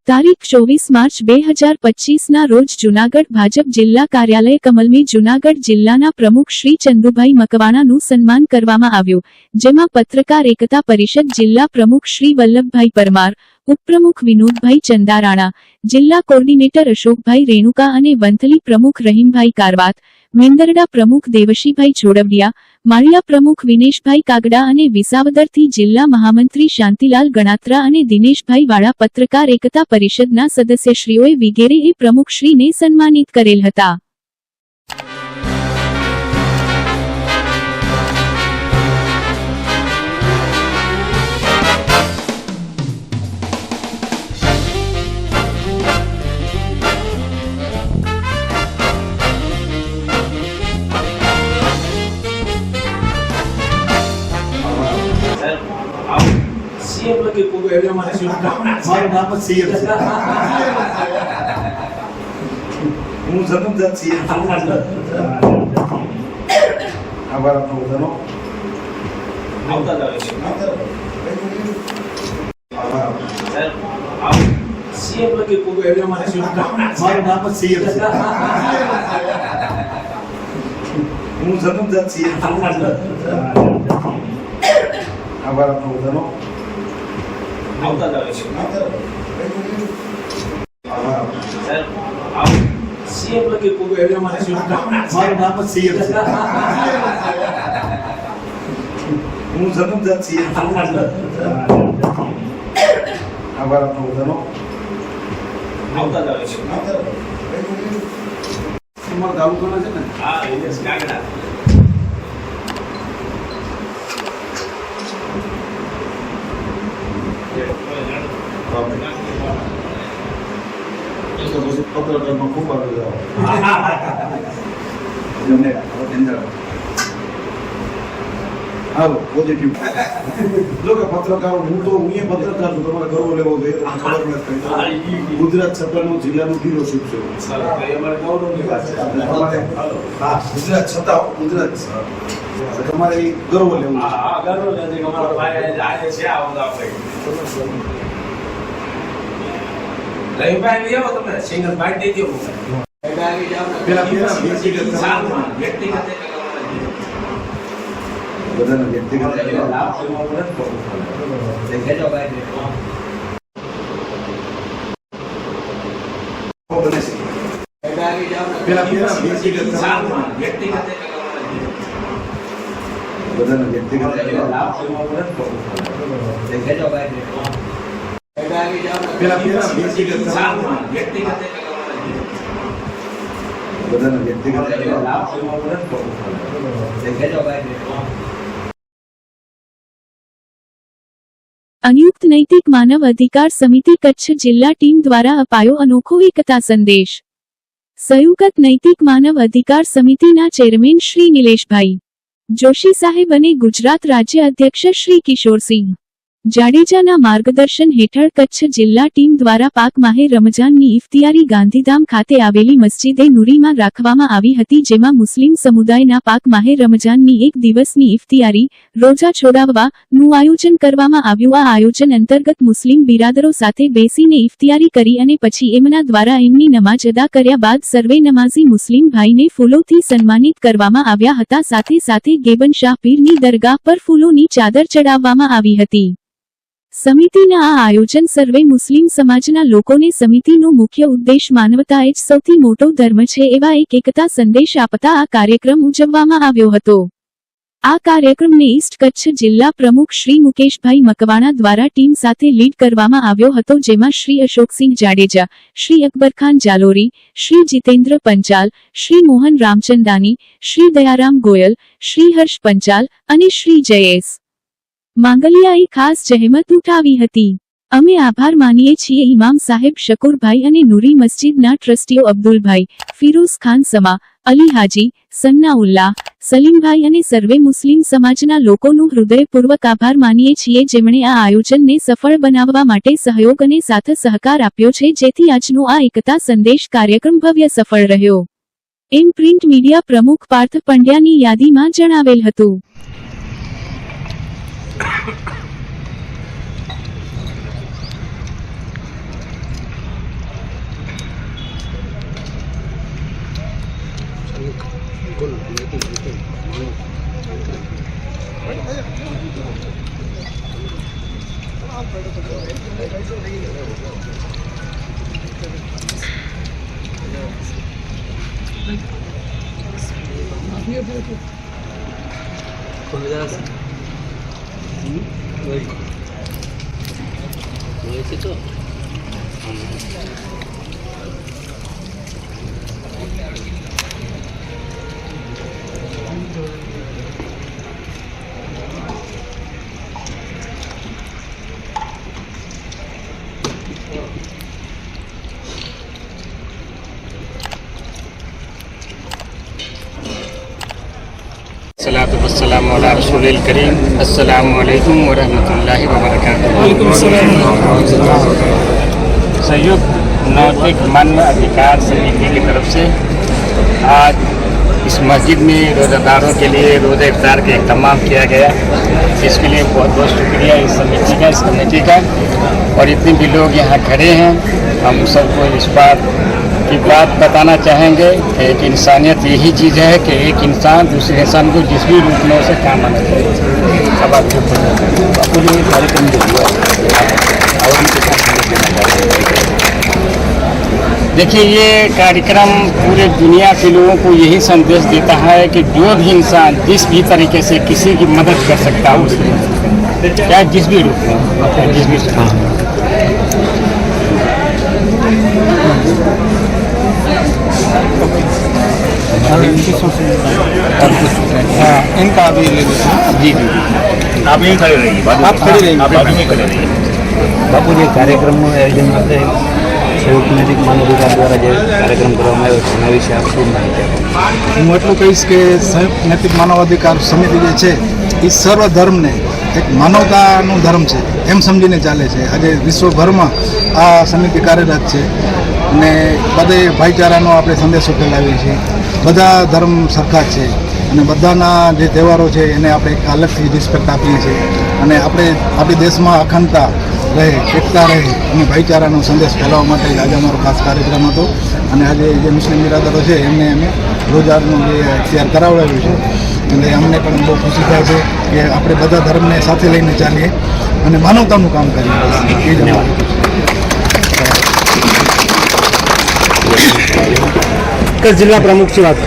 તારીખ 24 માર્ચ 2025 રોજ જૂનાગઢ ભાજપ જિલ્લા કાર્યાલય કમલમી જૂનાગઢ જિલ્લાના પ્રમુખ શ્રી ચંદુભાઈ મકવાણાનું સન્માન કરવામાં આવ્યું, જેમાં પત્રકાર એકતા પરિષદ જિલ્લા પ્રમુખ શ્રી વલ્લભભાઈ પરમાર, ઉપપ્રમુખ વિનોદભાઈ ચંદારાણા, જિલ્લા કોર્ડિનેટર અશોકભાઈ રેણુકા અને વંથલી પ્રમુખ રહીમભાઈ કારવાત, મેંદરડા પ્રમુખ દેવશીભાઈ છોડવડિયા, માળિયા પ્રમુખ વિનેશભાઈ કાગડા અને વિસાવદરથી જિલ્લા મહામંત્રી શાંતિલાલ ગણાત્રા અને દિનેશભાઈ વાળા પત્રકાર એકતા પરિષદના સદસ્યશ્રીઓએ વિગેરેએ પ્રમુખશ્રીને સન્માનિત કરેલ હતા. सीएम लगे को एरिया में मारो नाम सीएम હું જન્મજાત સીએમ આભાર આપનો બધાનો આવતા જ આવે છે સર આવ સીએમ લગે को एरिया में મારો નામ સીએમ હું જન્મજાત સીએમ આભાર આપનો બધાનો આવતા જ આવે છે સર આવ सीएम लगे को एरिया में मारो नाम सीएम હું જન્મજાત સીએમ આભાર આપનો બધાનો આવતા જ આવે છે તમારો તાલુકાનો છે ને? હા, એલિયસ કાગડા. પત્રકારમાં ખૂબ આગળ જાઓ. હાલો પોઝિટિવ જો કે પત્રકારો હું પત્રકાર છું, તમારે ગર્વ લેવો જોઈએ. ખબર નથી ગુજરાત છતાનું જિલ્લાનું હીરોશીપ છે. ગુજરાત છતાં ગુજરાત તમારે ગર્વ લેવું સિંગલ બાઈટ દઈ દો. બધાને વ્યક્તિગત અનિયુક્ત નૈતિક માનવ અધિકાર સમિતિ કચ્છ જિલ્લા ટીમ દ્વારા અપાયો અનોખો એકતા સંદેશ. સંયુક્ત નૈતિક માનવ અધિકાર સમિતિના ચેરમેન શ્રી નિલેશભાઈ જોશી સાહેબ અને ગુજરાત રાજ્ય અધ્યક્ષ શ્રી કિશોરસિંહ જાડેજાના માર્ગદર્શન હેઠળ કચ્છ જિલ્લા ટીમ દ્વારા પાક માહે રમજાનની ઇફતિયારી ગાંધીધામ ખાતે આવેલી મસ્જિદે નુરીમાં રાખવામાં આવી હતી, જેમાં મુસ્લિમ સમુદાયના પાક માહે રમજાનની એક દિવસની ઇફતિયારી રોજા છોડાવવાનું આયોજન કરવામાં આવ્યું. આ આયોજન અંતર્ગત મુસ્લિમ બિરાદરો સાથે બેસીને ઇફતિયારી કરી અને પછી એમના દ્વારા એમની નમાજ અદા કર્યા બાદ સર્વે નમાઝી મુસ્લિમ ભાઈને ફૂલોથી સન્માનિત કરવામાં આવ્યા હતા. સાથે સાથે ગેબન શાહ પીરની દરગાહ પર ફૂલોની ચાદર ચડાવવામાં આવી હતી. સમિતિના આ આયોજન સર્વે મુસ્લિમ સમાજના લોકોને સમિતિનો મુખ્ય ઉદ્દેશ માનવતા એ જ સૌથી મોટો ધર્મ છે એવા એક એકતા સંદેશ આપતા આ કાર્યક્રમ ઉજવવામાં આવ્યો હતો. આ કાર્યક્રમને ઈસ્ટ કચ્છ જિલ્લા પ્રમુખ શ્રી મુકેશભાઈ મકવાણા દ્વારા ટીમ સાથે લીડ કરવામાં આવ્યો હતો, જેમાં શ્રી અશોકસિંહ જાડેજા, શ્રી અકબરખાન જાલોરી, શ્રી જીતેન્દ્ર પંચાલ, શ્રી મોહન રામચંદાની, શ્રી દયારામ ગોયલ, શ્રી હર્ષ પંચાલ અને શ્રી જયેશ માંગલિયાએ ખાસ જહેમત ઉઠાવી હતી. અમે આભાર માનીએ છીએ ઇમામ સાહેબ શકુરભાઈ અને નૂરી મસ્જિદના ટ્રસ્ટીઓ અબ્દુલભાઈ, ફિરોઝ ખાન સમા, અલી હાજી, સન્નાઉલ્લાહ, સલીમભાઈ અને સર્વે મુસ્લિમ સમાજના લોકોનું હૃદયપૂર્વક આભાર માનીએ છીએ, જેમણે આ આયોજનને સફળ બનાવવા માટે સહયોગ અને સાથ સહકાર આપ્યો છે, જેથી આજનો આ એકતા સંદેશ કાર્યક્રમ ભવ્ય સફળ રહ્યો એમ પ્રિન્ટ મીડિયા પ્રમુખ પાર્થ પંડ્યાની યાદીમાં જણાવેલ હતું. सलातु वस्सलामु अला रसूलिल करीम। अस्सलामु अलैकुम व रहमतुल्लाहि व बरकातुहू। संयुक्त नैतिक मानव अधिकार समिति की तरफ से आज इस मस्जिद में रोज़ादारों के लिए रोज़ा इफ्तार का एहतमाम किया गया। इसके लिए बहुत बहुत शुक्रिया इस समिति का, इस कमेटी का। और इतने भी लोग यहाँ खड़े हैं, हम सबको इस बात की बात बताना चाहेंगे कि एक इंसानियत यही चीज़ है कि एक इंसान दूसरे इंसान को जिस भी रूप में उसे काम आना चाहिए। अब आप पूरे कार्यक्रम जो हुआ आवाम के साथ देखिए, ये कार्यक्रम पूरे दुनिया के लोगों को यही संदेश देता है कि जो भी इंसान जिस भी तरीके से किसी की मदद कर सकता है उसकी, चाहे जिस भी रूप में, जिस भी इनका अभी ले लीजिए। जी जी आप यहीं खड़े रहिए, आप खड़े रहिए, आप अभी खड़े रहिए। બાપુ જે કાર્યક્રમનું આયોજન માટે સંયુક્ત નૈતિક માનવ અધિકાર દ્વારા જે કાર્યક્રમ કરવામાં આવ્યો છે એના વિશે આપ શું માહિતી આપો? હું એટલું કહીશ કે સંયુક્ત નૈતિક માનવ અધિકાર સમિતિ જે છે એ સર્વ ધર્મને એક માનવતાનું ધર્મ છે એમ સમજીને ચાલે છે. આજે વિશ્વભરમાં આ સમિતિ કાર્યરત છે અને બધે ભાઈચારાનો આપણે સંદેશો ફેલાવીએ છીએ. બધા ધર્મ સરખા જ છે અને બધાના જે તહેવારો છે એને આપણે એક અલગથી રિસ્પેક્ટ આપીએ છીએ અને આપણે આપણી દેશમાં અખંડતા રહે, એકતા રહે અને ભાઈચારાનો સંદેશ ફેલાવવા માટે આજે અમારો ખાસ કાર્યક્રમ હતો. અને આજે જે મુસ્લિમ બિરાદરો છે એમને અમે રોજાનું જે તૈયાર કરાવડાવ્યું છે એટલે અમને પણ બહુ ખુશી થાય છે કે આપણે બધા ધર્મને સાથે લઈને ચાલીએ અને માનવતાનું કામ કરીએ. એ જ અમારી કચ્છ જિલ્લા પ્રમુખની વાત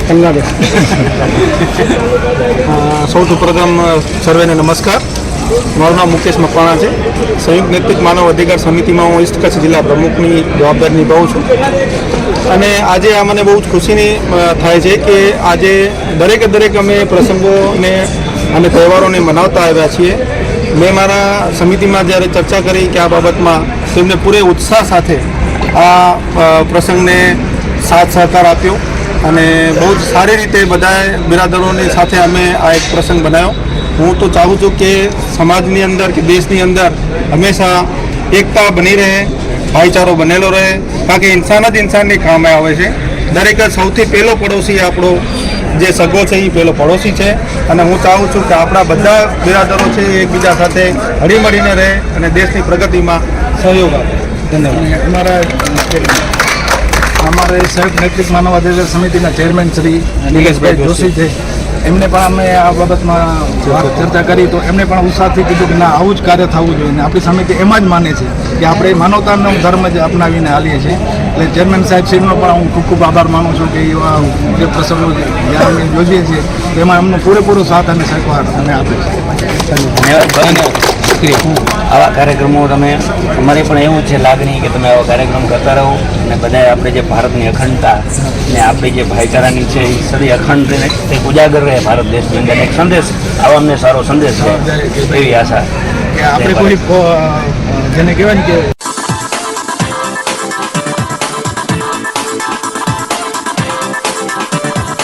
પંજાબે. સૌથી પ્રથમ સર્વેને નમસ્કાર. મારું નામ મુકેશ મકવાણા છે. સંયુક્ત નૈતિક માનવ અધિકાર સમિતિમાં હું ઈસ્ટ કચ્છ જિલ્લા પ્રમુખની જવાબદારી નિભાવું છું. અને આજે આ મને બહુ જ ખુશીની થાય છે કે આજે દરેક અમે પ્રસંગોને અને તહેવારોને મનાવતા આવ્યા છીએ. મેં મારા સમિતિમાં જ્યારે ચર્ચા કરી કે આ બાબતમાં તેમને પૂરે ઉત્સાહ સાથે આ પ્રસંગને સાથ સહકાર આપ્યો અને બહુ જ સારી રીતે બધા બિરાદરોની સાથે અમે આ એક પ્રસંગ બનાવ્યો. હું તો ચાહું છું કે સમાજની અંદર કે દેશની અંદર હંમેશા એકતા બની રહે, ભાઈચારો બનેલો રહે, કારણ કે ઇન્સાન જ ઇન્સાનની કામે આવે છે. દરેક સૌથી પહેલો પડોશી આપણો જે સગો છે એ પહેલો પડોશી છે અને હું ચાહું છું કે આપણા બધા બિરાદરો છે એ એકબીજા સાથે હળીમળીને રહે અને દેશની પ્રગતિમાં સહયોગ આપે. ધન્યવાદ. અમારે સંયુક્ત નૈતિક માનવ અધિકાર સમિતિના ચેરમેન શ્રી નિલેશભાઈ જોશી છે, એમને પણ અમે આ બાબતમાં ચર્ચા કરી તો એમને પણ ઉત્સાહથી કીધું કે ના, આવું જ કાર્ય થવું જોઈએ. અને આપણી સમિતિ એમાં જ માને છે કે આપણે માનવતાનો ધર્મ જ અપનાવીને હાલીએ છીએ. એટલે ચેરમેન સાહેબ શ્રીનો પણ હું ખૂબ ખૂબ આભાર માનું છું કે એવા જે પ્રસંગો જ્યારે અમે યોજીએ છીએ તેમાં એમનો પૂરેપૂરો સાથ અને સહકાર અમે આપીએ છીએ. આવા કાર્યક્રમો તમે અમારે પણ એવું છે લાગણી કે તમે આવા કાર્યક્રમ કરતા રહો અને બધાએ આપણે જે ભારતની અખંડતા ને આપણી જે ભાઈચારાની છે એ સદી અખંડ એક ઉજાગર રહે ભારત દેશની અંદર. એક સંદેશ આવામને સારો સંદેશ છે એવી આશા કે આપણે કોઈ જેને કહેવાય ને કે